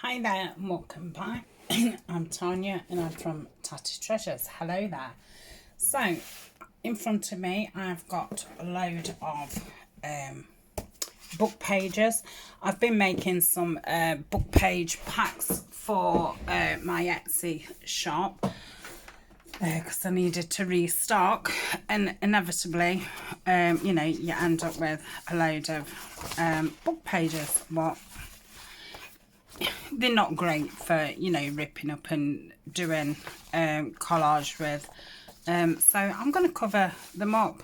Hi there and welcome back. I'm Tania and I'm from Tatty Treasures. Hello there. So in front of me I've got a load of book pages. I've been making some book page packs for my Etsy shop because I needed to restock, and inevitably you know, you end up with a load of book pages. What they're not great for, you know, ripping up and doing collage with. So I'm going to cover them up,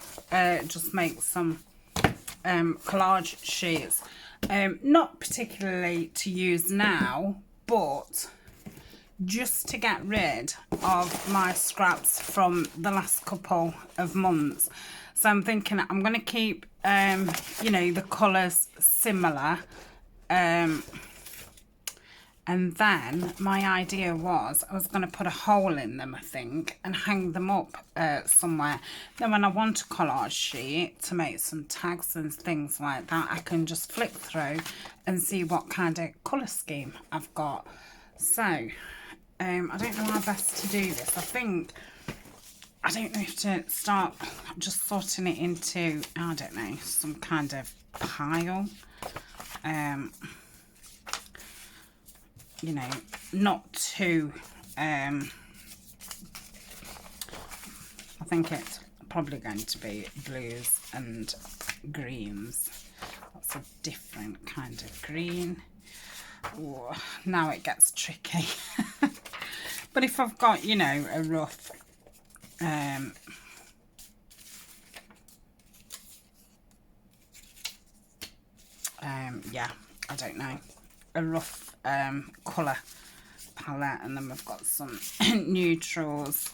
just make some collage sheets. Not particularly to use now, but just to get rid of my scraps from the last couple of months. So I'm thinking I'm going to keep, you know, the colours similar. And then my idea was I was going to put a hole in them, I think, and hang them up somewhere. Then when I want a collage sheet to make some tags and things like that, I can just flick through and see what kind of colour scheme I've got. So, I don't know how best to do this. I don't know if to start just sorting it into, I don't know, some kind of pile. You know, not too, I think it's probably going to be blues and greens. That's a different kind of green. Ooh, now it gets tricky. But if I've got, you know, a rough, yeah, I don't know, a rough colour palette, and then we've got some neutrals,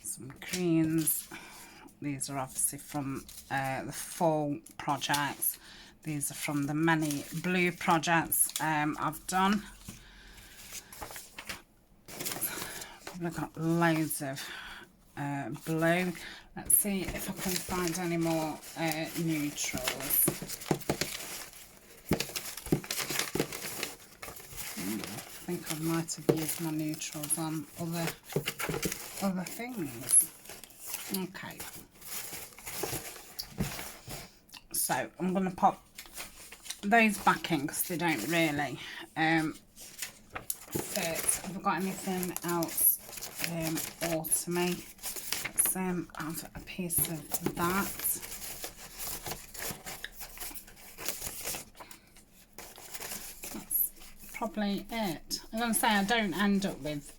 some greens. These are obviously from the fall projects. These are from the many blue projects I've done. Probably got loads of blue. Let's see if I can find any more neutrals. I think I might have used my neutrals on other things. Okay. So I'm going to pop those back in because they don't really fit. Have I got anything else autumny? Have a piece of that. That's probably it. I'm going to say I don't end up with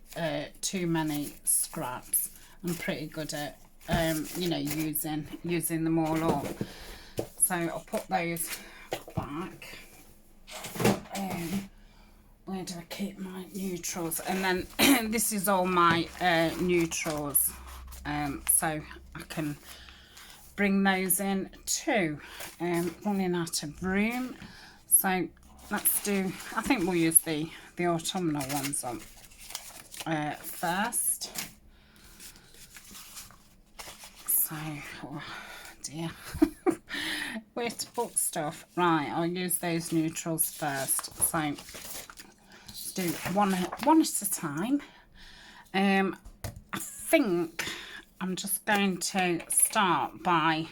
too many scraps. I'm pretty good at you know, using them all up. So I'll put those back. Where do I keep my neutrals? And then this is all my neutrals. So I can bring those in too. Running out of room, so let's do, I think we'll use the autumnal ones on first. So, oh dear, where to put stuff? Right, I'll use those neutrals first. So let's do one at a time. I think I'm just going to start by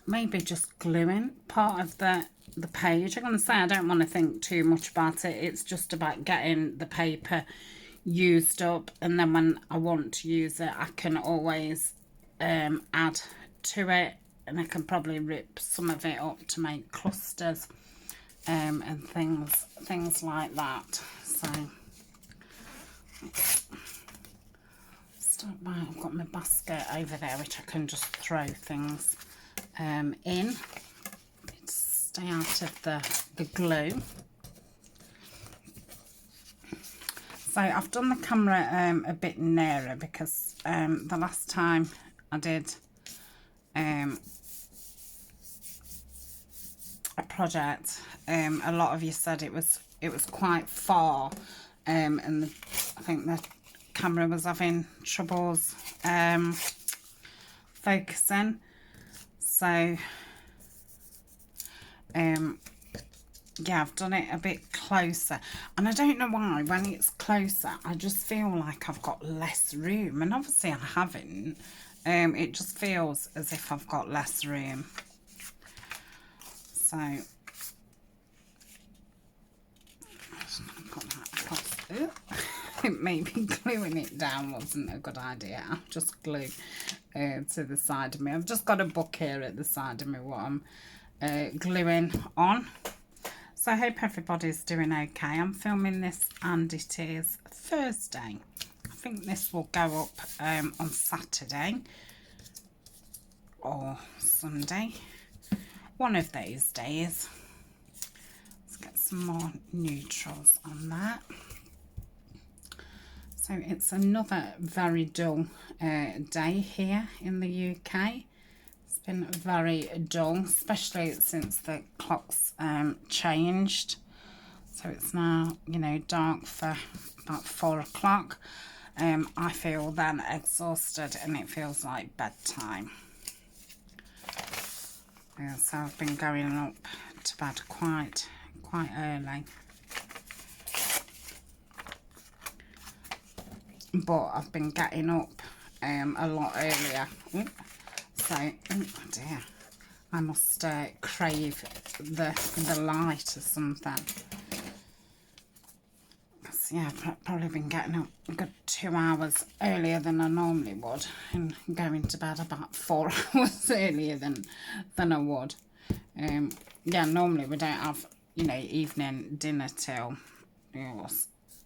maybe just gluing part of the page. I'm going to say I don't want to think too much about it. It's just about getting the paper used up, and then when I want to use it, I can always add to it, and I can probably rip some of it up to make clusters and things like that. So start by, I've got my basket over there which I can just throw things in. Stay out of the glue. So I've done the camera a bit nearer because the last time I did a project, a lot of you said it was quite far, and I think the camera was having troubles focusing. So yeah, I've done it a bit closer, and I don't know why when it's closer I just feel like I've got less room, and obviously I haven't. It just feels as if I've got less room. So I'm just going to put that across. Maybe gluing it down wasn't a good idea. I'll just glue to the side of me. I've just got a book here at the side of me what I'm gluing on. So I hope everybody's doing okay. I'm filming this and it is Thursday. I think this will go up on Saturday or Sunday. One of those days. Let's get some more neutrals on that. So it's another very dull day here in the UK. It's been very dull, especially since the clock's changed. So it's now, you know, dark for about 4 o'clock. I feel then exhausted and it feels like bedtime. So I've been going up to bed quite early. But I've been getting up a lot earlier. So, oh dear, I must crave the light or something. So yeah, I've probably been getting up a good 2 hours earlier than I normally would, and going to bed about 4 hours earlier than I would. Yeah, normally we don't have, you know, evening dinner till, you know,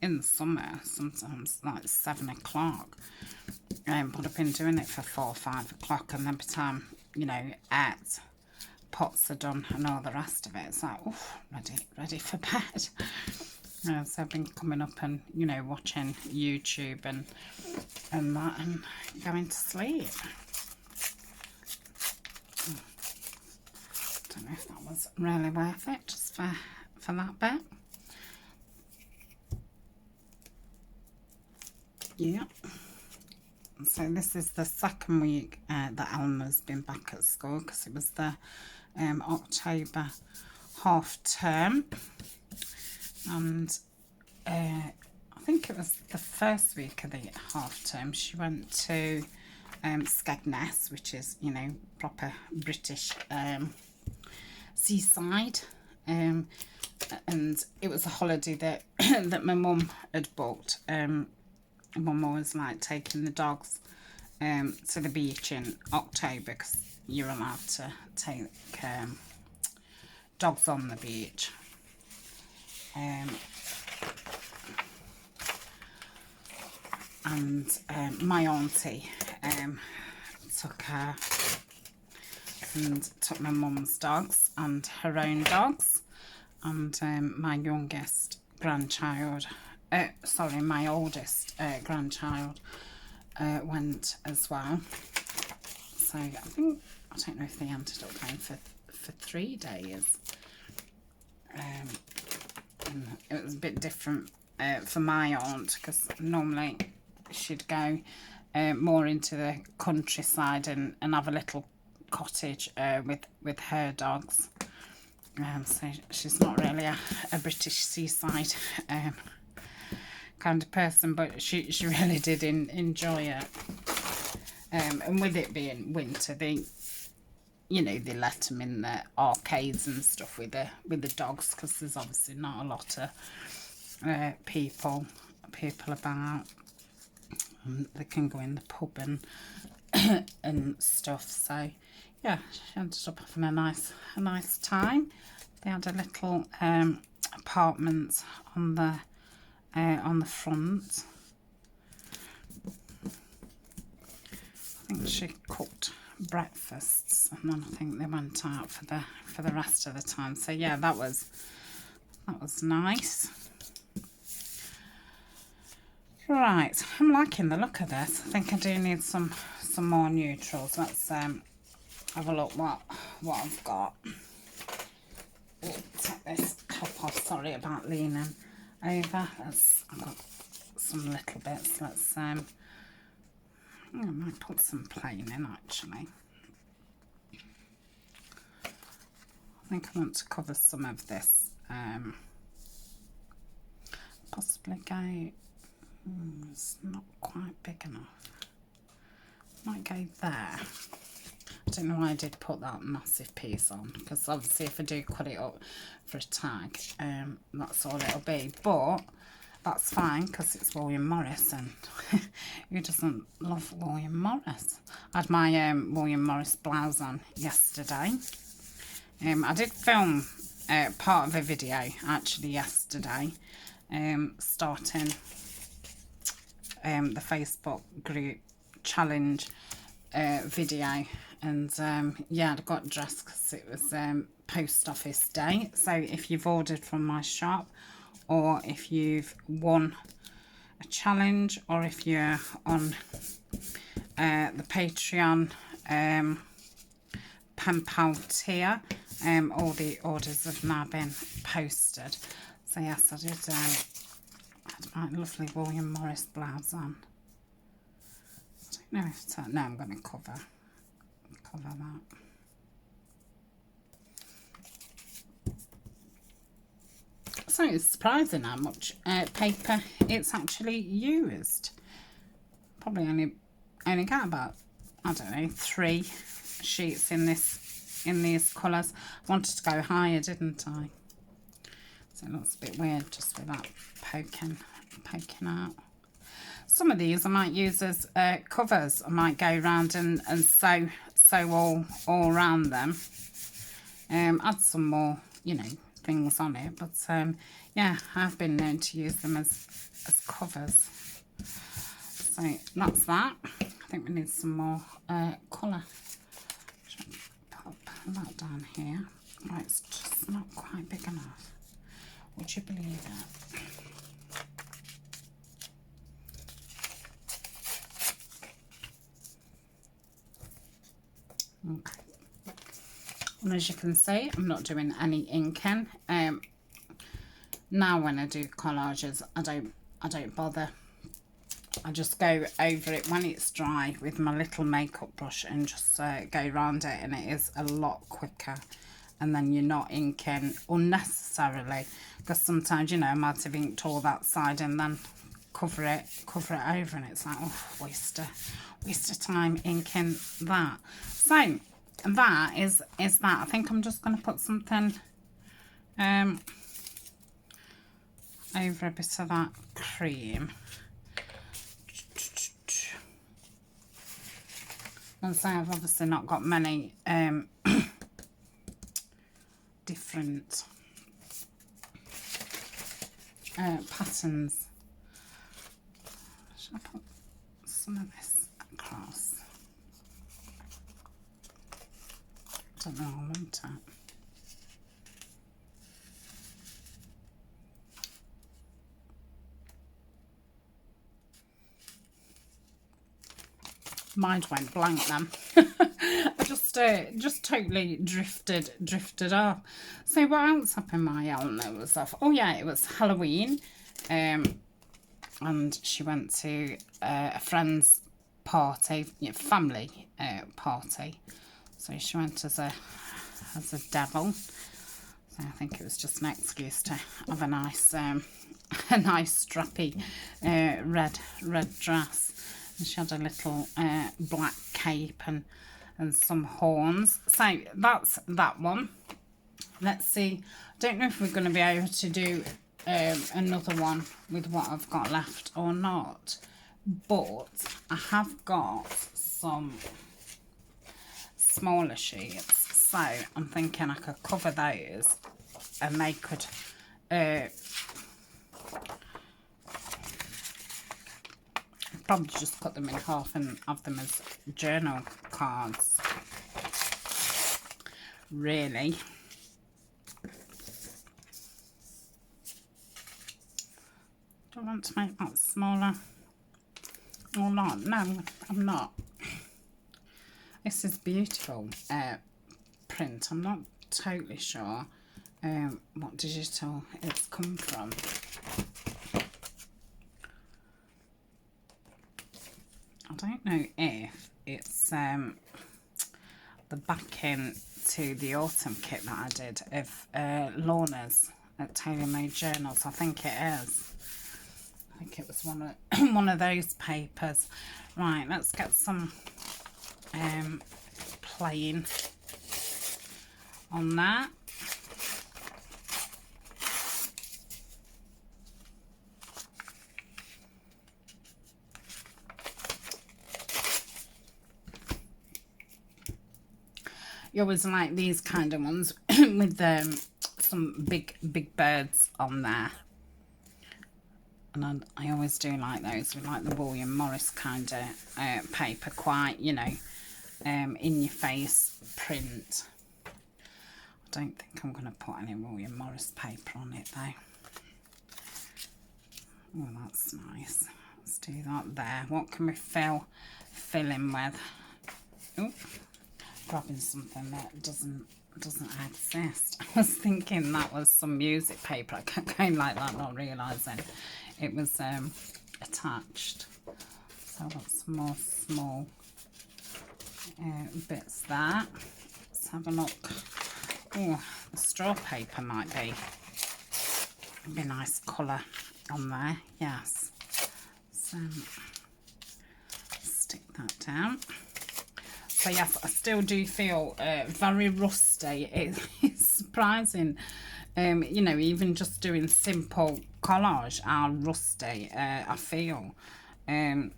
in the summer, sometimes like 7 o'clock. But I've been doing it for 4 or 5 o'clock, and then by the time, you know, 8 pots are done and all the rest of it, it's like, oof, ready for bed. So I've been coming up and, you know, watching YouTube and that, and going to sleep. Don't know if that was really worth it, just for that bit. Yeah. So this is the second week that Elma's been back at school, because it was the October half term, and I think it was the first week of the half term she went to Skegness, which is, you know, proper British seaside, and it was a holiday that that my mum had booked. Mum always liked taking the dogs to the beach in October, because you're allowed to take dogs on the beach. And my auntie took her and took my mum's dogs and her own dogs, and my youngest grandchild, sorry, my oldest grandchild went as well. So I don't know if they ended up going for 3 days. And it was a bit different for my aunt, because normally she'd go more into the countryside and have a little cottage with her dogs. So she's not really a British seaside kind of person, but she really did enjoy it. And with it being winter, they let them in the arcades and stuff with the dogs, because there's obviously not a lot of people about. They can go in the pub and stuff. So yeah, she ended up having a nice time. They had a little apartment on the front. I think she cooked breakfasts, and then I think they went out for the rest of the time. So yeah, that was nice. Right, I'm liking the look of this. I think I do need some more neutrals. Let's have a look what I've got. Oh, take this top off. Sorry about leaning over. I've got some little bits. Let's I might put some plain in actually. I think I want to cover some of this. Possibly go, it's not quite big enough. Might go there. I don't know why I did put that massive piece on, because obviously if I do cut it up for a tag, that's all it'll be. But that's fine because it's William Morris, and who doesn't love William Morris? I had my William Morris blouse on yesterday. I did film part of a video actually yesterday, starting the Facebook group challenge video, and yeah, I got dressed because it was post office day. So if you've ordered from my shop, or if you've won a challenge, or if you're on the Patreon pen pal tier, all the orders have now been posted. So yes, I did had my lovely William Morris blouse on. I don't know if it's, no, I'm going to cover that. So it's surprising how much paper it's actually used. Probably only got about, I don't know, 3 sheets in these colours. I wanted to go higher, didn't I? So it looks a bit weird just with that poking out. Some of these I might use as covers. I might go around and sew all around them. Add some more, you know, things on it, but yeah, I've been known to use them as covers. So that's that. I think we need some more colour. Pop that down here. Oh, it's just not quite big enough. Would you believe it? Okay. And as you can see, I'm not doing any inking. Now when I do collages, I don't bother. I just go over it when it's dry with my little makeup brush and just go around it, and it is a lot quicker. And then you're not inking unnecessarily, because sometimes, you know, I might have inked all that side and then cover it over, and it's like, oh, waste of time inking that. So that is that. I think I'm just going to put something over a bit of that cream. And so I've obviously not got many different patterns. Should I put some of this across? I don't know, I want it. Mind went blank then. I just totally drifted off. So what else happened? My Eleanor was off. Oh yeah, it was Halloween, and she went to a friend's party, family party. So she went as a devil. So I think it was just an excuse to have a nice strappy red dress. And she had a little black cape and some horns. So that's that one. Let's see. I don't know if we're going to be able to do another one with what I've got left or not. But I have got some smaller sheets. So I'm thinking I could cover those, and they could probably just cut them in half and have them as journal cards. Really. Do I want to make that smaller or not? No, I'm not. This is beautiful print. I'm not totally sure what digital it's come from. I don't know if it's the backing to the autumn kit that I did of Lorna's at Tailor Made Journals. I think it is. I think it was one of those papers. Right, let's get some plain on that. You always like these kind of ones with some big birds on there. And I always do like those with like the William Morris kind of paper, quite, you know, in your face print. I don't think I'm going to put any William Morris paper on it though. Oh, that's nice. Let's do that there. What can we fill in with? Oh, grabbing something that doesn't exist. I was thinking that was some music paper. I kept going like that, not realising it was attached. So I've got some more small bits there. Let's have a look. Oh, the straw paper might be a nice colour on there. Yes. So stick that down. So yes, I still do feel very rusty. It's surprising, you know, even just doing simple collage, how rusty I feel. And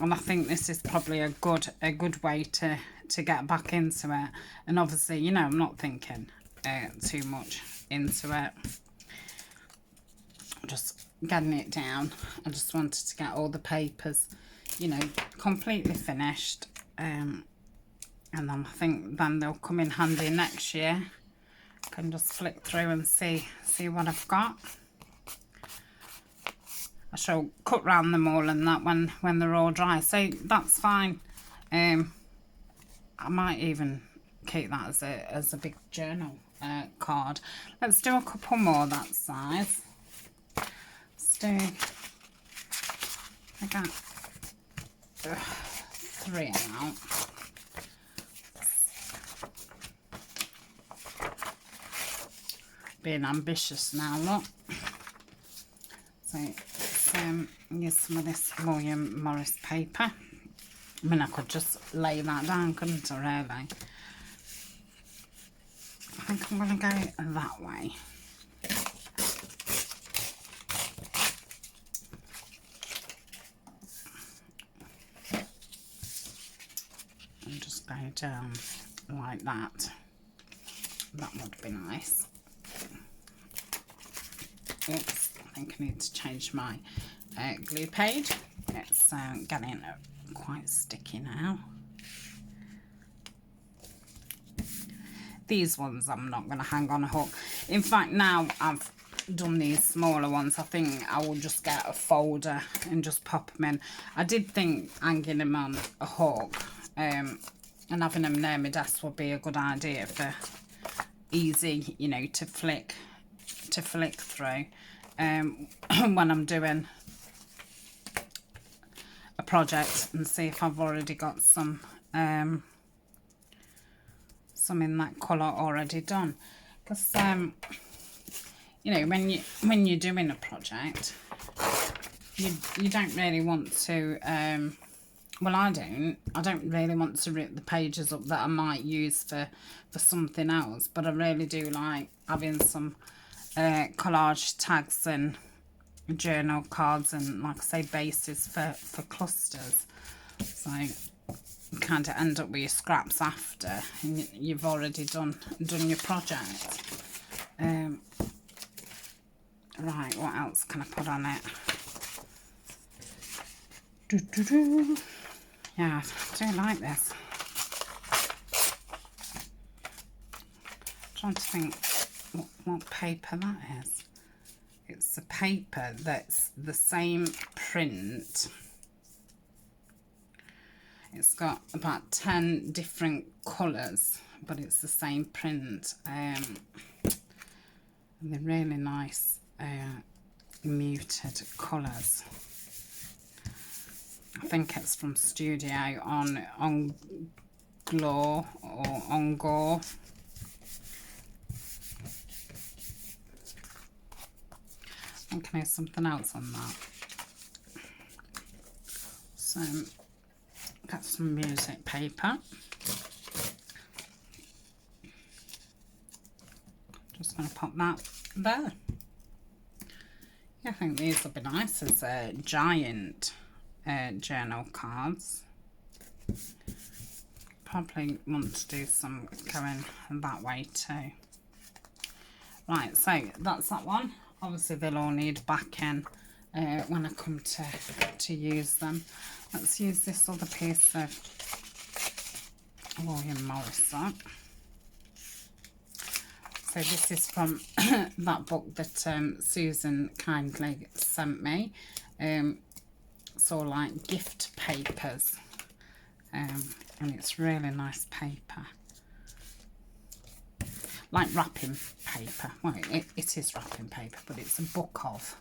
I think this is probably a good way to get back into it. And obviously, you know, I'm not thinking too much into it. Just getting it down. I just wanted to get all the papers, you know, completely finished. And then I think then they'll come in handy next year. I can just flick through and see what I've got. I shall cut round them all and that when they're all dry. So that's fine. I might even keep that as a big journal card. Let's do a couple more that size. Let's do, I got 3 out. Being ambitious now, look. So let's use some of this William Morris paper. I mean, I could just lay that down, couldn't I, really? I think I'm going to go that way. And just go down like that. That would be nice. Oops, I think I need to change my glue page. It's getting quite sticky now. These ones I'm not going to hang on a hook. In fact, now I've done these smaller ones, I think I will just get a folder and just pop them in. I did think hanging them on a hook and having them near my desk would be a good idea for easy, you know, to flick through when I'm doing a project, and see if I've already got some in that colour already done. Because you know, when you're doing a project, you don't really want to well, I don't really want to rip the pages up that I might use for something else, but I really do like having some collage tags and journal cards and, like I say, bases for clusters. So you kind of end up with your scraps after, and you've already done your project. Right, what else can I put on it? Yeah, I do like this. I'm trying to think what paper that is. It's a paper that's the same print. It's got about 10 different colours, but it's the same print. And they're really nice muted colours. I think it's from Studio on Glow or On Go. Okay, something else on that. So, got some music paper. Just going to pop that there. Yeah, I think these will be nice as giant journal cards. Probably want to do some going that way too. Right, so that's that one. Obviously they'll all need backing when I come to use them. Let's use this other piece of William Morrison. So this is from that book that Susan kindly sent me. So like gift papers. And it's really nice paper. Like wrapping paper. Well, it is wrapping paper, but it's a book of.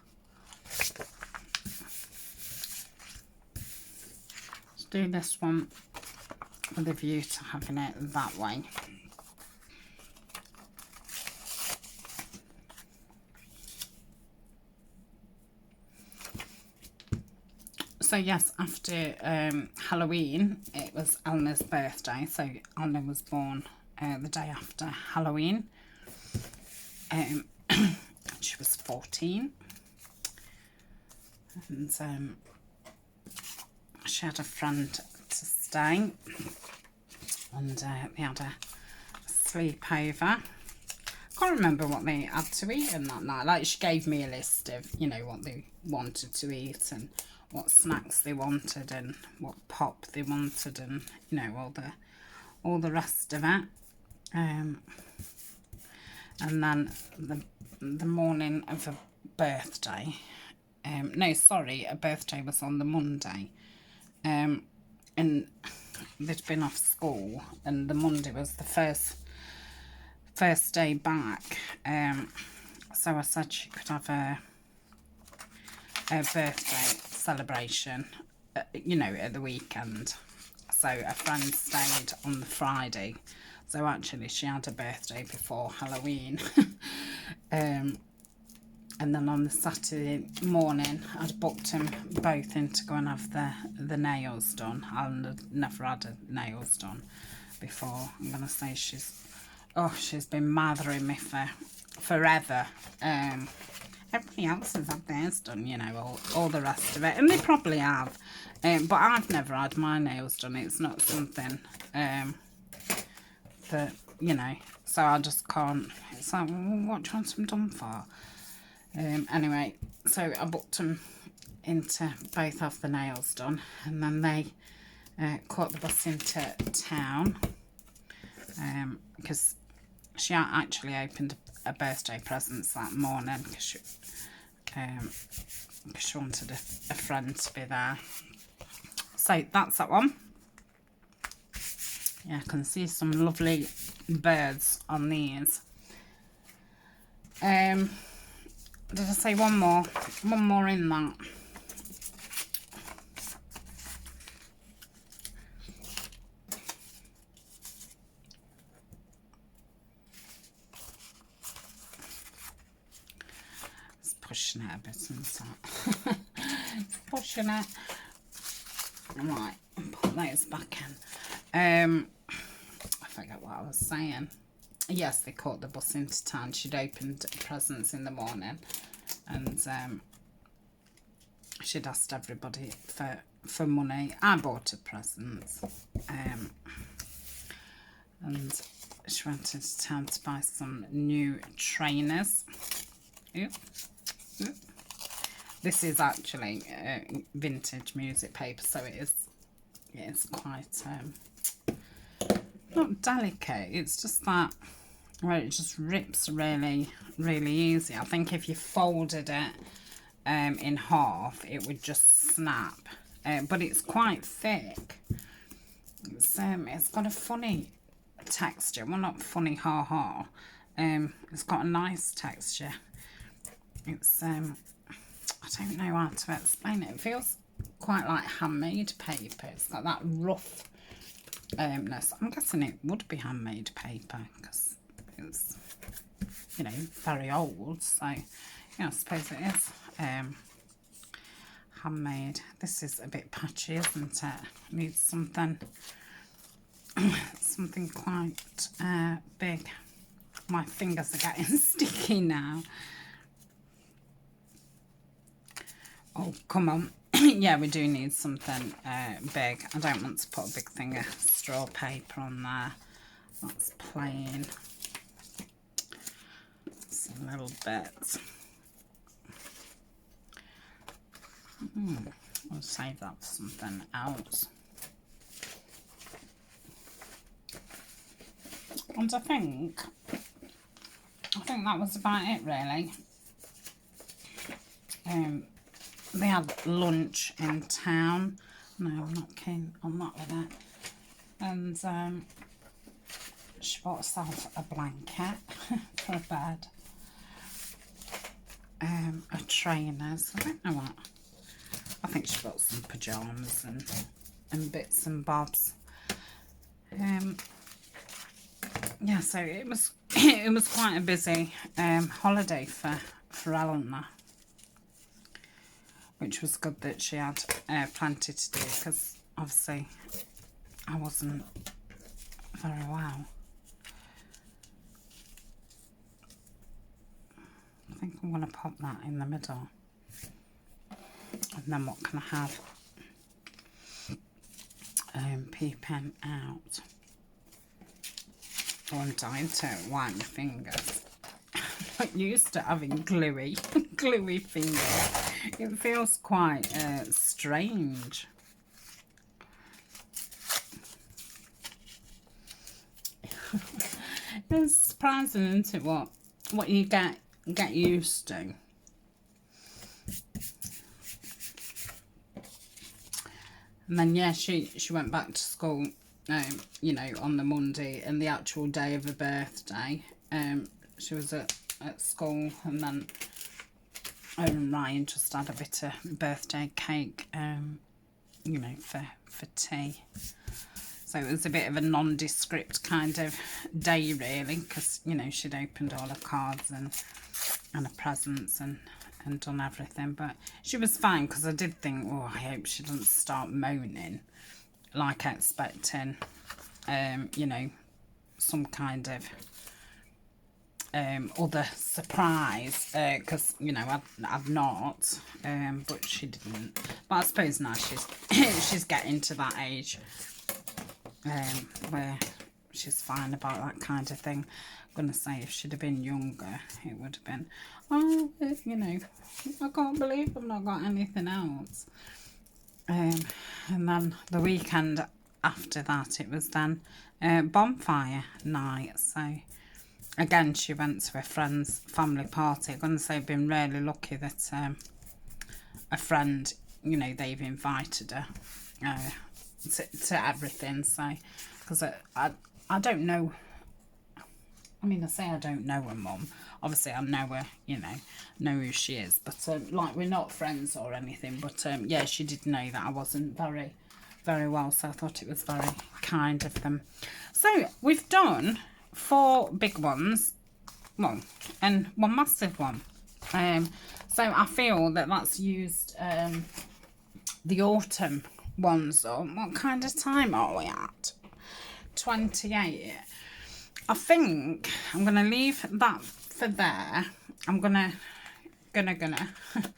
Let's do this one with a view to having it that way. So yes, after Halloween, it was Eleanor's birthday. So Eleanor was born the day after Halloween. She was 14. And she had a friend to stay. And they had a sleepover. I can't remember what they had to eat in that night. Like, she gave me a list of, you know, what they wanted to eat and what snacks they wanted and what pop they wanted and, you know, all the rest of it. And then the morning of her birthday, no, sorry, her birthday was on the Monday, and they'd been off school, and the Monday was the first day back. So I said she could have a birthday celebration, you know, at the weekend. So a friend stayed on the Friday. So actually she had a birthday before Halloween. And then on the Saturday morning, I'd booked them both in to go and have the nails done. I'd never had her nails done before. I'm going to say she's been mothering me for forever. Everybody else has had theirs done, you know, all the rest of it. And they probably have. But I've never had my nails done. It's not something that, you know, so I just can't. It's like, well, what do you want them done for? Anyway, so I booked them in to both have the nails done. And then they caught the bus into town. Because she actually opened a birthday presents that morning because she wanted a friend to be there. So that's that one. Yeah, I can see some lovely birds on these. Did I say one more? One more in that. Pushing it a bit, isn't it? Pushing it. Right, put those back in. I forget what I was saying. Yes, they caught the bus into town. She'd opened presents in the morning, and she'd asked everybody for money. I bought her presents, and she went into town to buy some new trainers. Yep. This is actually vintage music paper, so it's quite not delicate. It's just that where it just rips really easy. I think if you folded it in half, it would just snap. But it's quite thick. It's got a funny texture. Well, not funny, it's got a nice texture. It's I don't know how to explain it. It feels quite like handmade paper. It's got that rough No, so I'm guessing it would be handmade paper because it's, you know, very old. So, yeah, I suppose it is handmade. This is a bit patchy, isn't it? Needs something, something quite big. My fingers are getting sticky now. Oh, come on. Yeah, we do need something big. I don't want to put a big thing of straw paper on there. That's plain. It's a little bit. I'll save that for something else. And I think that was about it, really. They had lunch in town. No, I'm not keen on that with it. And she bought herself a blanket for a bed. A trainers. I don't know what. I think she bought some pyjamas and bits and bobs. Yeah, so it was it was quite a busy holiday for Eleanor, which was good that she had plenty to do, because obviously I wasn't very well. I think I'm going to pop that in the middle. And then what can I have? Peeping out. Oh, I'm dying to wipe my fingers. I'm not used to having gluey fingers. It feels quite strange. It's surprising, isn't it, what you get used to. And then, yeah, she went back to school, you know, on the Monday, and the actual day of her birthday, she was at school, and then Ryan just had a bit of birthday cake, you know, for tea. So it was a bit of a nondescript kind of day, really, because, you know, she'd opened all her cards and her presents and done everything. But she was fine, because I did think, oh, I hope she doesn't start moaning, like expecting, you know, some kind of other surprise, because, you know, I've not, but she didn't. But I suppose now she's getting to that age where she's fine about that kind of thing. I'm going to say, if she'd have been younger, it would have been, oh, you know, I can't believe I've not got anything else. And then the weekend after that, it was then bonfire night. So again, she went to a friend's family party. I'm going to say I've been really lucky that a friend, you know, they've invited her to everything. So, because I don't know, I mean, I say I don't know her mum. Obviously, I know her, you know who she is. But, like, we're not friends or anything. But, yeah, she did know that I wasn't very well. So I thought it was very kind of them. So, we've done 4 big ones. Well, and 1 massive one. So, I feel that that's used the autumn ones up. What kind of time are we at? 28. I think I'm gonna leave that for there. I'm gonna I've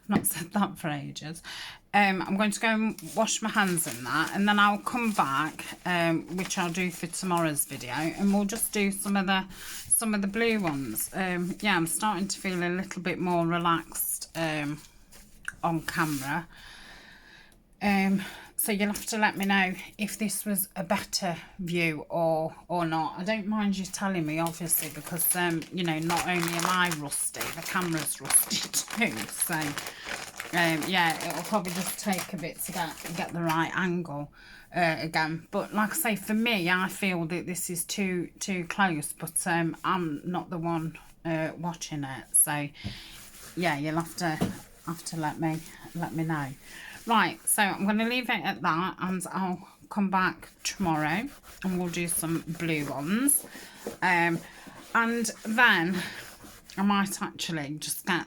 not said that for ages. I'm going to go and wash my hands in that, and then I'll come back, which I'll do for tomorrow's video, and we'll just do some of the blue ones. Yeah, I'm starting to feel a little bit more relaxed on camera. So you'll have to let me know if this was a better view or not. I don't mind you telling me, obviously, because you know, not only am I rusty, the camera's rusty too. So yeah, it'll probably just take a bit to get the right angle again. But like I say, for me, I feel that this is too close, but I'm not the one watching it. So yeah, you'll have to let me know. Right, so I'm going to leave it at that, and I'll come back tomorrow and we'll do some blue ones. And then I might actually just get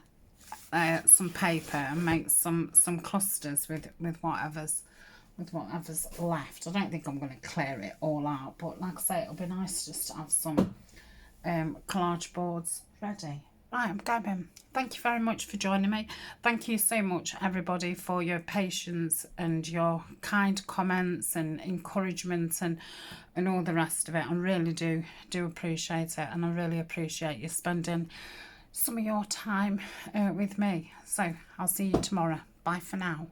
some paper and make some clusters with whatever's left. I don't think I'm going to clear it all out, but like I say, it'll be nice just to have some collage boards ready. Right, I'm going. Thank you very much for joining me. Thank you so much, everybody, for your patience and your kind comments and encouragement and all the rest of it. I really do appreciate it, and I really appreciate you spending some of your time with me. So I'll see you tomorrow. Bye for now.